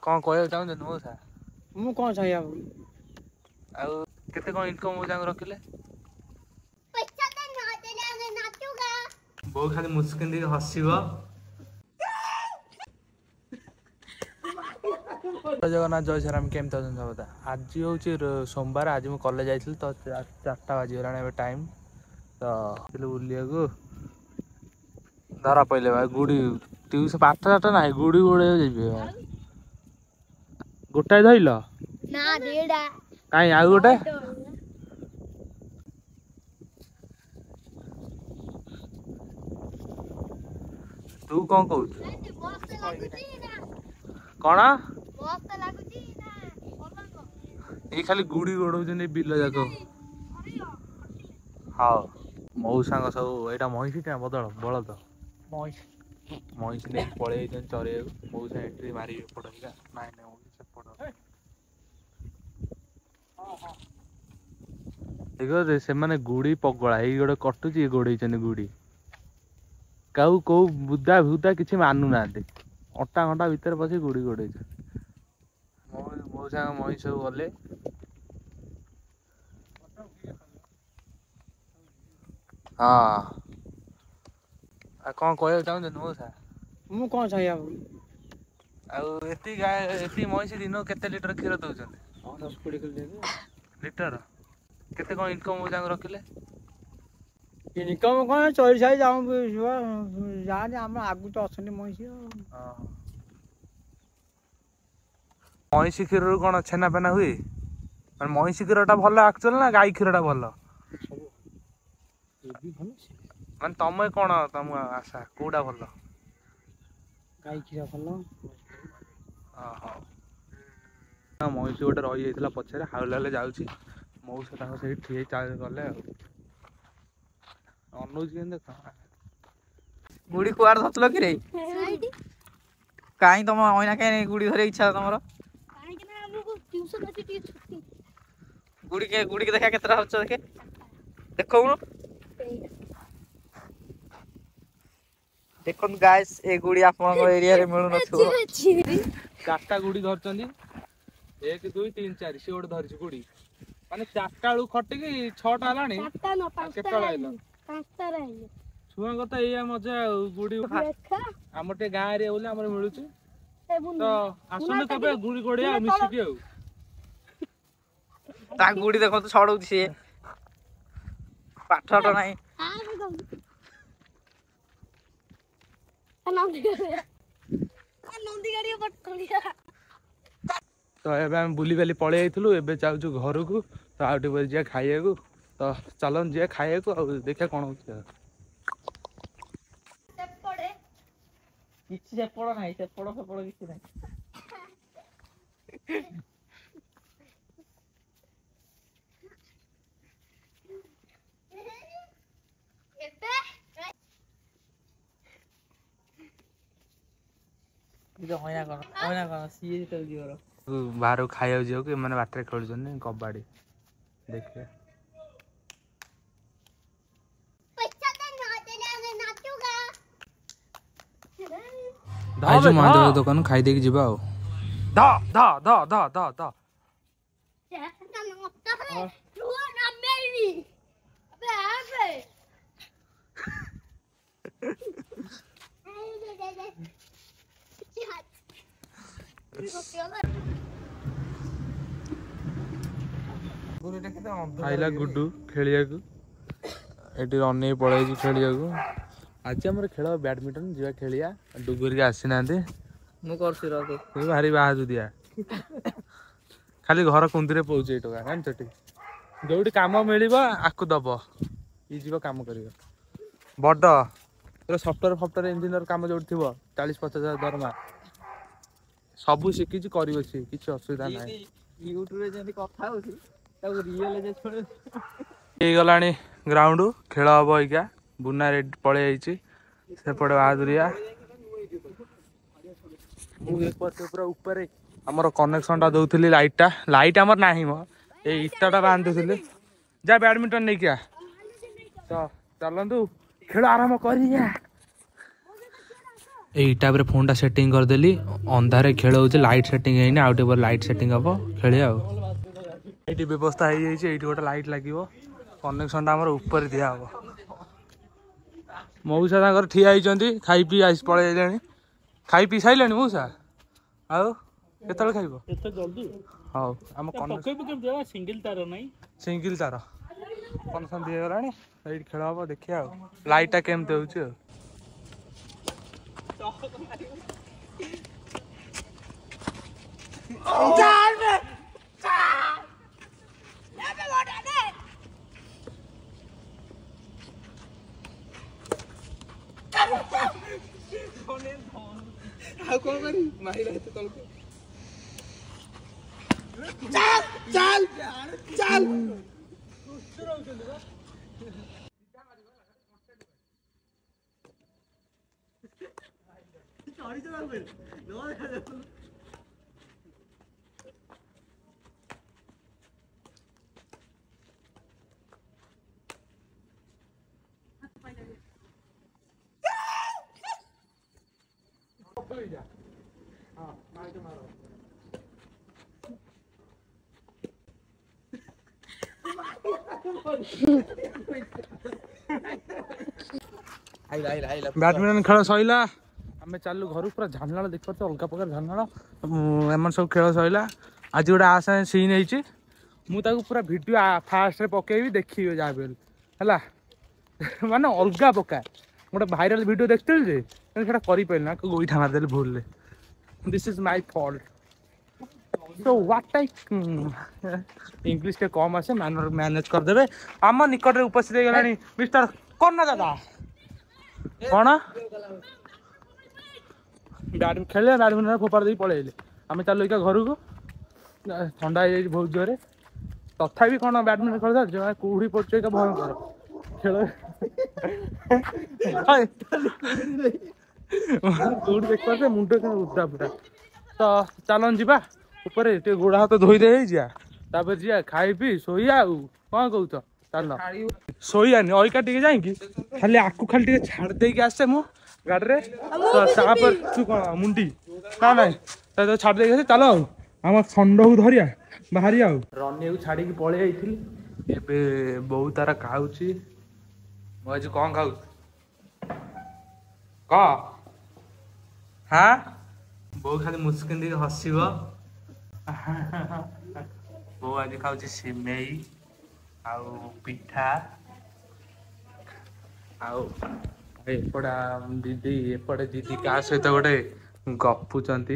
कौन कह चाहूँ नुह सा मु कौन चाहिए केते कौन इनकम रखिले बो खाली मुस्किन दी हसीब जगन्नाथ जय श्रीराम केमती अछन सब आज हूँ सोमवार आज मुझे कॉलेज जाइए तो 4टा बाजीगला टाइम तो बुलिया धरा पड़े भाई गुड़ी ट्यूशन पाठ साठ ना गुड़ी गुड़े गोटाए धरल कहीं आउ गोटे तू कौन कहू कौन ये खाली गुड़ी गोड़ बिल जाक हाँ मऊसा सब यहाँ महिषी क्या बदल बलद महिषी नहीं पलि चरे मऊसा एंट्री मारे पड़ा नाई देख से मैंने गुड़ी पगला ये गोटे कटुची गोड़े गुड़ी कौ कौ बुदा भूदा किसी मानु ना अटा घंटा भितर पशि गुड़ी गोड़े मऊसा महिष सब गले हाँ कौन कह चाहूँ नुह सा मु कौन चाहिए आती महिषी दिन केते लीटर क्षीर दौरान 10-20 लीटर केते कौन इनकम रखिले इनकम कौन चोरी छाई जाने आम आगु तो अच्छा महिषी महिषी क्षीर कौन छेना फेना हुए महिषी क्षीर भल एक्चुअल ना गाई क्षीर भल मान तुम कौन तुम आशा कौटा भल गाई क्षीर भल महिषी गोटे रही जाता पछे हाउले जाऊँगी मौसा से ठिए गले अनुज देख गुड़ी कुआर धरल कि कहीं तुम अना कहीं गुड़ी धर इच्छा तुम गुड़ी के देखा के देखे देख देखो गाइस ए गुड़ी आपन एरिया रे मिलु नथो 4टा गुड़ी धरचंदी 1 2 3 4 से गोटे धरिछ गुड़ी माने 4टा बेलू खटिकी 6टा हलानी छुआ कथा ये मजा गुड़ी आम टे गाँ एरिया बोले आम मिलू तो आसने तबे गुड़ी गोड़िया मिसिकी ता गुड़ी देखो तो छड़ौ सी पाठट नाही तो एम बुली बाली पलि जाइलु ए जाऊँ घर को तो आउटे बजे जा खाइए को तो चलन जी खाइए को देखा कौन हो किछि सेपड़ नाही सेपड़ सेपड़ किछि नाही बाहर खाया जाओ कि मैंने बाटर खेल कबाड़ी देखिए महादेव दुकान खाई देकी जीवा धा धा धा धा धा धा खाइला गुड्डू खेलिया ये अन पड़े खेलिया आज आम खेल बैडमिंटन जा खेलिया डुगुरी आसी ना भारी बाहर दिया खाली घर कुंदी पहुँचे टका जानते जो कम मिल आकु दब ये कम कर बड़ पूरा सफ्टवेयर फफ्टवेयर इंजीनियर कम जो 40-50 हजार दरमा सबू शिखी कर किसी असुविधा ना गला ग्राउंड खेल हम इका बुना रेड पलि सेपटे बहादुरिया पूरा ऊपर आमर कनेक्शन टा दौली लाइट आमर ना ये इटाटा बांधुली जा बैडमिंटन नहीं क्या तो चलतु खेल आरंभ कर এই টাଇପ୍ରେ ଫୋନ୍ଟା ସେଟିଂ କରିଦେଲି ଅନ୍ଧାରେ ଖେଳ ହେଉଛି ଲାଇଟ୍ ସେଟିଂ ହେଇନି ଆଉ ଟିକେ ପରେ ଲାଇଟ୍ ସେଟିଂ ହେବ ଖେଳିବା ଆଉ ଏଇଠି ବ୍ୟବସ୍ଥା ହେଇଯାଇଛି ଏଇଠି ଗୋଟେ ଲାଇଟ୍ ଲାଗିବ କନେକ୍ସନଟା ଆମର ଉପରେ ଦିଆହେବ ମଉସା ତାଙ୍କର ଠିଆ ହେଇଛନ୍ତି ଖାଇ ପିଇ ଆସି ପଳେଇ ଯାଇଲେଣି ଖାଇ ପିଇ ସାରିଲେଣି ମଉସା ଆଉ କେତେବେଳେ ଖାଇବ ଏତେ ଜଲ୍ଦି ହଉ ଆମ ସିଙ୍ଗିଲ ତାର ନାହିଁ ସିଙ୍ଗିଲ ତାର କନେକ୍ସନ ଦିଆଗଲାଣି ଏଇଠି ଖେଳ ହେବ ଦେଖିବା ଆଉ ଲାଇଟ୍ଟା କେମିତି ହେଉଛି ଆଉ ଆଉ କଣ କରି ମାରିଲା ଏତେ ତଳକୁ ଚାଲ ଚାଲ ଚାଲ ବ୍ୟାଡମିଣ୍ଟନ ଖେଳ ସରିଲା ଆମେ ଚାଲୁ ଘରକୁ ପୁରା ଝାଲନାଳ ଦେଖିପାରୁଛୁ ଅଲଗା ପ୍ରକାର ଝାଲନାଳ ଏମାନେ ସବୁ ଖେଳ ସରିଲା ଆଜି ଗୋଟେ ଆଶା ସିନ୍ ହେଇଛି ମୁଁ ତାକୁ ପୁରା ଭିଡ଼ିଓ ଫାଷ୍ଟରେ ପକେଇବି ଦେଖିବେ ଯାହା ବି ହେଲା ମାନେ ଅଲଗା ପ୍ରକାର ଗୋଟେ ଭାଇରାଲ ଭିଡ଼ିଓ ଦେଖିଥିଲି ଯେ ସେଇଟା କରିପାରିଲି ନା ଗୋଇଠା ମାରିଦେଲି ଭୁଲରେ this is my fault So what type English के कम आसे मैनेज कर देबे आम निकट रे उपस्थित गलानी मिस्टर कन्ना दादा कौन बैडमिंटन खेले बैडमिंटन फोपाड़ दे पळेइले आमे चलो इका घर को ठंडा हो जाई बहुत जोरे तथापि कौन बैडमिंटन खेल जो कुहुड़ी पड़छ का भयंकर खेल कुहुड़ी देख पारे मुंड के उदा पूरा तो चलन जीवा ऊपर गोड़ हाथ धोई दे जा जी खाई पी शोया कौन कौ चल शोयानी अइका टे जाकि खाली आकु खाली टे छाड़ देके आसे मो गाड़ी तापर तू कौन मुंडी ना ना छाड़ देके चल आम छंड को धरिया बाहरी रनी को छाड़ी पलि जाइली ए बो तार खाऊँगी आज कौन खाऊ हाँ बो खाली मुस्किन दी हसब बो आज खाऊँ सिमेई आउ पिठा आउपटा दीदी एपटे दीदी क्या सहित गोटे गपुंट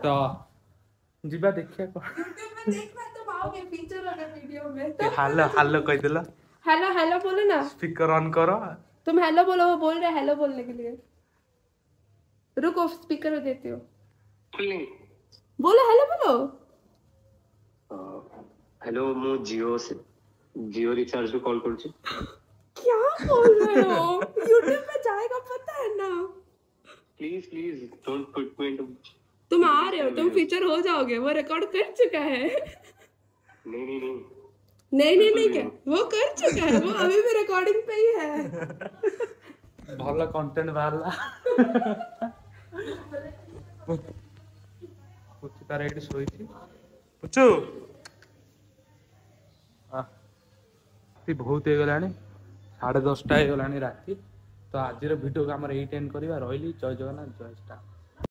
तो जीवा देखिए हेलो हेलो कहीदेल हेलो हेलो बोलो ना स्पीकर ऑन करो तुम हेलो बोलो वो बोल रहे हेलो बोलने के लिए रुको स्पीकर में देती हो बोलो हेलो बोलो हेलो मु जियो रिचार्ज को कॉल कर क्या बोल रहे हो यूट्यूब पे जाएगा पता है ना please please don't put me into तुम आ रहे हो तुम फीचर हो जाओगे वो रिकॉर्ड कर चुका है नहीं क्या वो कर चुका है वो अभी भी रिकॉर्डिंग पे ही है भला कंटेंट बाहरला पुचु तार एठी सोईची पुचु बहुत हो गलानी 10:30 हो गलानी राती तो आज वीडियो को आम एंड करवा रही जय जगन्नाथ जय स्टार।